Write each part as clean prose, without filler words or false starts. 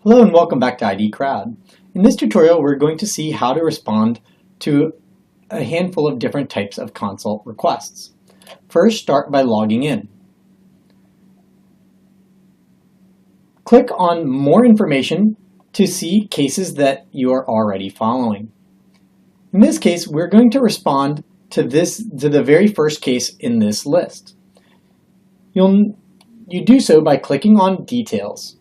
Hello and welcome back to ID Crowd. In this tutorial, we're going to see how to respond to a handful of different types of consult requests. First, start by logging in. Click on More Information to see cases that you are already following. In this case, we're going to respond to the very first case in this list. You do so by clicking on Details.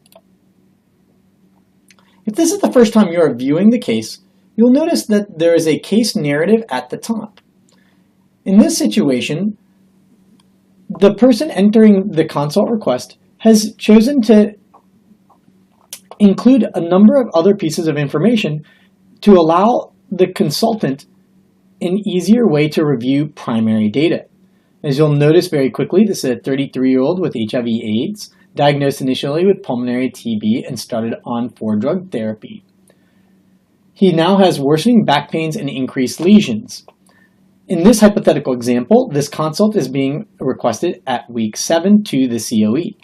If this is the first time you are viewing the case, you'll notice that there is a case narrative at the top. In this situation, the person entering the consult request has chosen to include a number of other pieces of information to allow the consultant an easier way to review primary data. As you'll notice very quickly, this is a 33-year-old with HIV/AIDS, diagnosed initially with pulmonary TB and started on 4-drug therapy. He now has worsening back pains and increased lesions. In this hypothetical example, this consult is being requested at week 7 to the COE.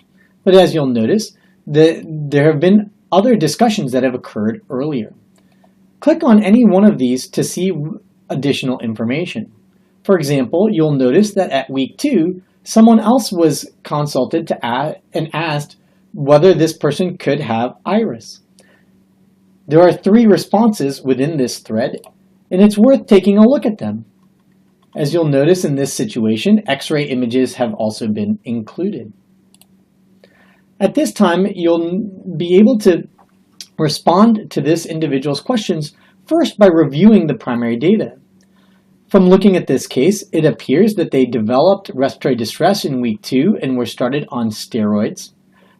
But as you'll notice, there have been other discussions that have occurred earlier. Click on any one of these to see additional information. For example, you'll notice that at week 2, someone else was consulted and asked whether this person could have IRIS. There are 3 responses within this thread, and it's worth taking a look at them. As you'll notice in this situation, X-ray images have also been included. At this time, you'll be able to respond to this individual's questions first by reviewing the primary data. From looking at this case, it appears that they developed respiratory distress in week 2 and were started on steroids.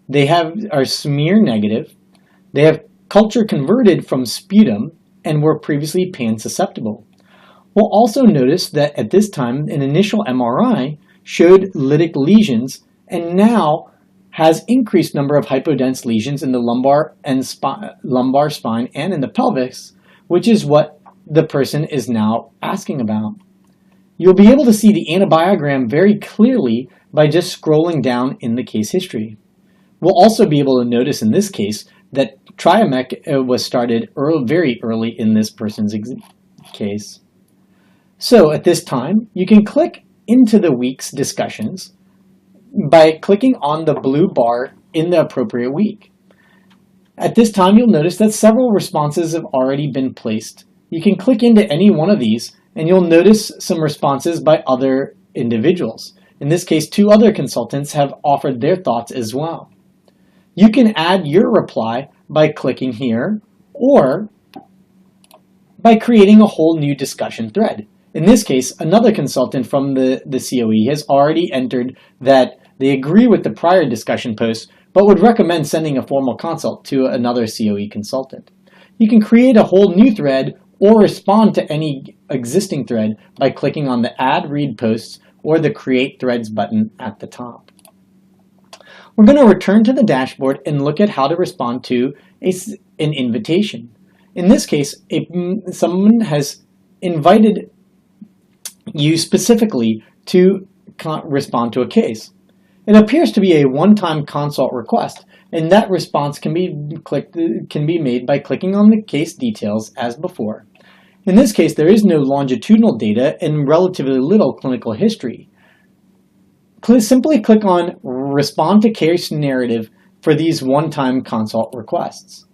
They are smear negative. They have culture converted from sputum and were previously pan susceptible. We'll also notice that at this time, an initial MRI showed lytic lesions and now has increased number of hypodense lesions in the lumbar spine and in the pelvis, which is what the person is now asking about. You'll be able to see the antibiogram very clearly by just scrolling down in the case history. We'll also be able to notice in this case that Triamec was started very early in this person's case. So at this time, you can click into the week's discussions by clicking on the blue bar in the appropriate week. At this time, you'll notice that several responses have already been placed. You can click into any one of these and you'll notice some responses by other individuals. In this case, 2 other consultants have offered their thoughts as well. You can add your reply by clicking here or by creating a whole new discussion thread. In this case, another consultant from the COE has already entered that they agree with the prior discussion post but would recommend sending a formal consult to another COE consultant. You can create a whole new thread or respond to any existing thread by clicking on the Add Read Posts or the Create Threads button at the top. We're going to return to the dashboard and look at how to respond to an invitation. In this case, someone has invited you specifically to respond to a case. It appears to be a one-time consult request, and that response can be made by clicking on the case details as before. In this case, there is no longitudinal data and relatively little clinical history. Simply click on Respond to Case Narrative for these one-time consult requests.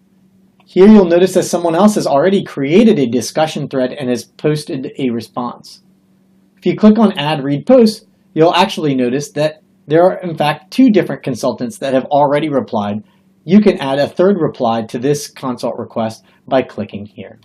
Here you'll notice that someone else has already created a discussion thread and has posted a response. If you click on Add Read Post, you'll actually notice that there are in fact 2 different consultants that have already replied. You can add a 3rd reply to this consult request by clicking here.